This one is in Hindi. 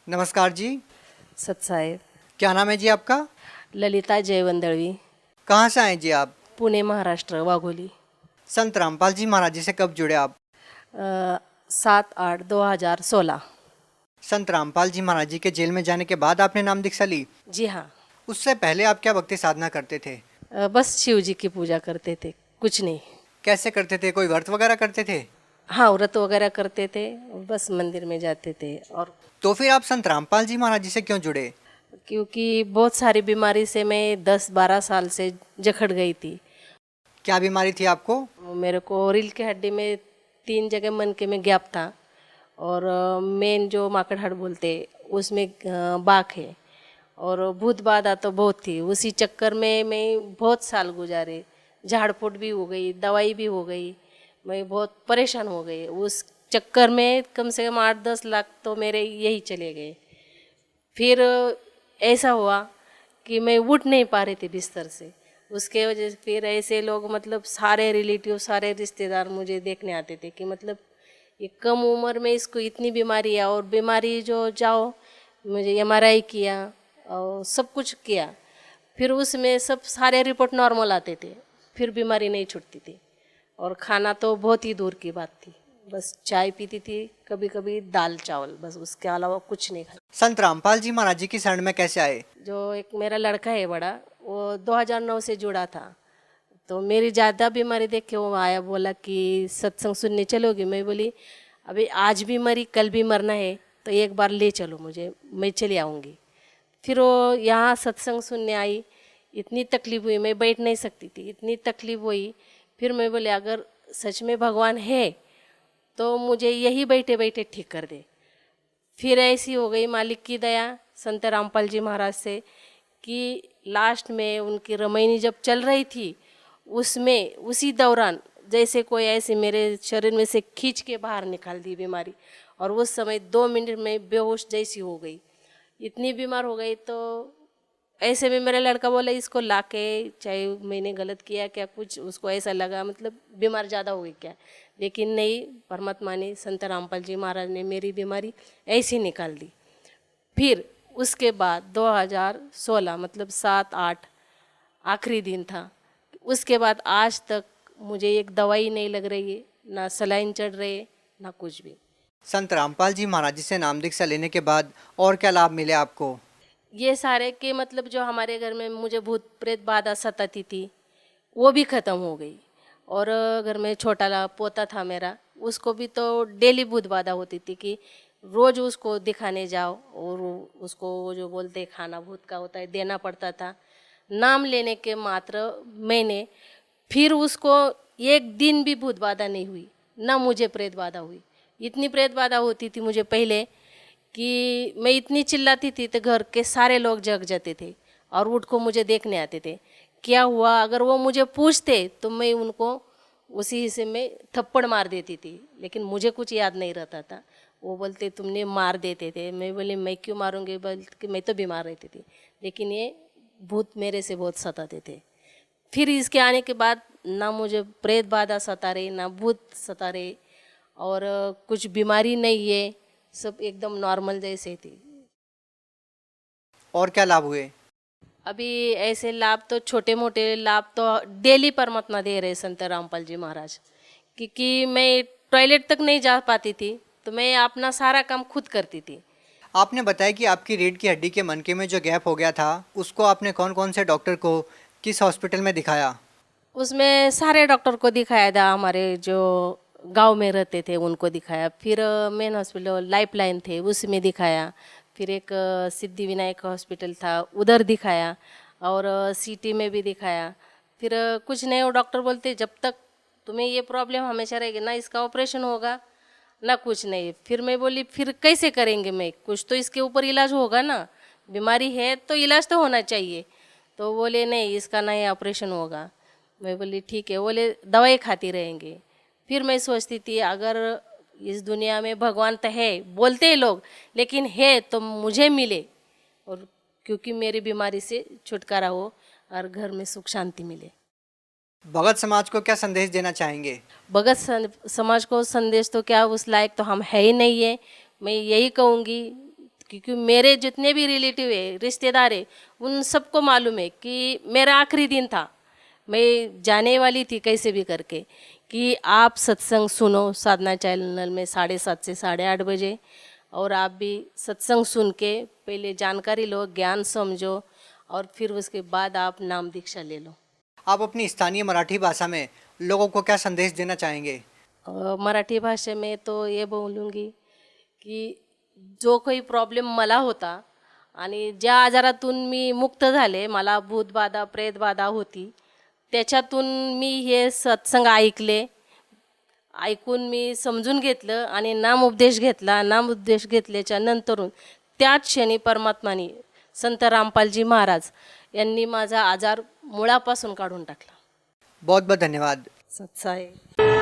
नमस्कार जी। सतसाहेब। क्या नाम है जी आपका? ललिता जयवंदळवी। कहाँ से आए जी आप? पुणे महाराष्ट्र, वाघोली। संत रामपाल जी महाराज जी से कब जुड़े आप? 7/8/2016। संत रामपाल जी महाराज जी के जेल में जाने के बाद आपने नाम दीक्षा ली? जी हाँ। उससे पहले आप क्या भक्ति साधना करते थे? बस शिव जी की पूजा करते थे, कुछ नहीं। कैसे करते थे? कोई व्रत वगैरह करते थे? हाँ, व्रत वगैरह करते थे, बस मंदिर में जाते थे। और तो फिर आप संत रामपाल जी महाराज जी से क्यों जुड़े? क्योंकि बहुत सारी बीमारी से मैं 10-12 साल से जकड़ गई थी। क्या बीमारी थी आपको? मेरे को रीढ़ की हड्डी में 3 जगह मनके में गैप था, और मेन जो माकड़ हड्ड बोलते उसमें बाक है, और भूत बाधा तो बहुत थी। उसी चक्कर में मैं बहुत साल गुजारे, झाड़ फूट भी हो गई, दवाई भी हो गई, मैं बहुत परेशान हो गई। उस चक्कर में कम से कम 8-10 लाख तो मेरे यही चले गए। फिर ऐसा हुआ कि मैं उठ नहीं पा रही थी बिस्तर से। उसके वजह से फिर ऐसे लोग, मतलब सारे रिलेटिव, सारे रिश्तेदार मुझे देखने आते थे कि मतलब ये कम उम्र में इसको इतनी बीमारी है। और बीमारी जो जाओ, मुझे MRI किया और सब कुछ किया, फिर उसमें सब सारे रिपोर्ट नॉर्मल आते थे, फिर बीमारी नहीं छूटती थी। और खाना तो बहुत ही दूर की बात थी, बस चाय पीती थी, कभी कभी दाल चावल, बस उसके अलावा कुछ नहीं खाती। संत रामपाल जी महाराज जी की शरण में कैसे आए? जो एक मेरा लड़का है बड़ा, वो 2009 से जुड़ा था, तो मेरी ज़्यादा बीमारी देख के वो आया, बोला कि सत्संग सुनने चलोगी? मैं बोली अभी आज भी मरी, कल भी मरना है, तो एक बार ले चलो मुझे, मैं चली आऊँगी। फिर वो यहाँ सत्संग सुनने आई। इतनी तकलीफ़ हुई, मैं बैठ नहीं सकती थी, इतनी तकलीफ़ हुई। फिर मैं बोले अगर सच में भगवान है तो मुझे यही बैठे बैठे ठीक कर दे। फिर ऐसी हो गई मालिक की दया संत रामपाल जी महाराज से कि लास्ट में उनकी रमैनी जब चल रही थी, उसमें उसी दौरान जैसे कोई ऐसे मेरे शरीर में से खींच के बाहर निकाल दी बीमारी, और उस समय 2 मिनट में बेहोश जैसी हो गई। इतनी बीमार हो गई, तो ऐसे में मेरा लड़का बोला इसको लाके, चाहे मैंने गलत किया क्या, कुछ उसको ऐसा लगा मतलब बीमार ज़्यादा हो गई क्या, लेकिन नहीं, परमात्मा ने, संत रामपाल जी महाराज ने मेरी बीमारी ऐसी निकाल दी। फिर उसके बाद 2016 मतलब 7-8 आखिरी दिन था। उसके बाद आज तक मुझे एक दवाई नहीं लग रही है, ना सलाइन चढ़ रही है, ना कुछ भी। संत रामपाल जी महाराज जी से नाम दीक्षा लेने के बाद और क्या लाभ मिले आपको? ये सारे के मतलब जो हमारे घर में मुझे भूत प्रेत बाधा सताती थी, वो भी ख़त्म हो गई। और घर में छोटा पोता था मेरा, उसको भी तो डेली भूत बाधा होती थी कि रोज़ उसको दिखाने जाओ, और उसको वो जो बोलते खाना भूत का होता है देना पड़ता था। नाम लेने के मात्र मैंने, फिर उसको एक दिन भी भूत बाधा नहीं हुई, ना मुझे प्रेत बाधा हुई। इतनी प्रेत बाधा होती थी मुझे पहले कि मैं इतनी चिल्लाती थी तो घर के सारे लोग जग जाते थे और उठ को मुझे देखने आते थे। क्या हुआ अगर वो मुझे पूछते तो मैं उनको उसी हिस्से में थप्पड़ मार देती थी, लेकिन मुझे कुछ याद नहीं रहता था। वो बोलते तुमने मार देते थे। मैं बोली मैं क्यों मारूंगी, बल्कि मैं तो बीमार रहती थी, लेकिन ये भूत मेरे से बहुत सताते थे। फिर इसके आने के बाद ना मुझे प्रेत बाधा सता रही, ना भूत सता रहे, और कुछ बीमारी नहीं है, सब एकदम नॉर्मल जैसे थी। और क्या लाभ हुए? अभी ऐसे लाभ तो छोटे मोटे लाभ तो डेली परमात्मा दे रहे संत रामपाल जी महाराज, क्योंकि मैं टॉयलेट तक नहीं जा पाती थी, तो मैं अपना सारा काम खुद करती थी। आपने बताया कि आपकी रीढ़ की हड्डी के मनके में जो गैप हो गया था, उसको आपने कौन कौन से डॉक्टर को, किस हॉस्पिटल में दिखाया? उसमें सारे डॉक्टर को दिखाया था, हमारे जो गांव में रहते थे उनको दिखाया, फिर मेन हॉस्पिटल लाइफलाइन थे उसमें दिखाया, फिर एक सिद्धि विनायक हॉस्पिटल था उधर दिखाया, और सिटी में भी दिखाया। फिर कुछ नहीं, वो डॉक्टर बोलते जब तक तुम्हें ये प्रॉब्लम हमेशा रहेगी ना, इसका ऑपरेशन होगा ना कुछ नहीं। फिर मैं बोली फिर कैसे करेंगे, मैं कुछ तो इसके ऊपर इलाज होगा ना, बीमारी है तो इलाज तो होना चाहिए। तो बोले नहीं, इसका नहीं ऑपरेशन होगा। मैं बोली ठीक है। बोले दवाई खाती रहेंगे। फिर मैं सोचती थी अगर इस दुनिया में भगवान तो है, बोलते हैं लोग, लेकिन है तो मुझे मिले, और क्योंकि मेरी बीमारी से छुटकारा हो और घर में सुख शांति मिले। भगत समाज को क्या संदेश देना चाहेंगे? भगत समाज को संदेश तो क्या, उस लायक तो हम है ही नहीं है। मैं यही कहूँगी क्योंकि मेरे जितने भी रिलेटिव है, रिश्तेदार है, उन सबको मालूम है कि मेरा आखिरी दिन था, मैं जाने वाली थी कैसे भी करके, कि आप सत्संग सुनो साधना चैनल में 7:30 से 8:30 बजे, और आप भी सत्संग सुन के पहले जानकारी लो, ज्ञान समझो, और फिर उसके बाद आप नाम दीक्षा ले लो। आप अपनी स्थानीय मराठी भाषा में लोगों को क्या संदेश देना चाहेंगे? मराठी भाषे में तो ये बोलूँगी की जो काही प्रॉब्लेम मला होता आणि ज्या आजारातून मी मुक्त झाले, मला भूतबाधा प्रेतबाधा होती, त्याच्यातून मी हे सत्संग ऐकले, ऐकून मी समजून घेतलं आणि नामोपदेश घेतला. नामोपदेश घेतल्याच्या नंतरून त्याच क्षणी परमात्माने संत रामपालजी महाराज यांनी माझा आजार मुळापासून काढून टाकला. बहुत बहुत धन्यवाद. सच्चा आहे.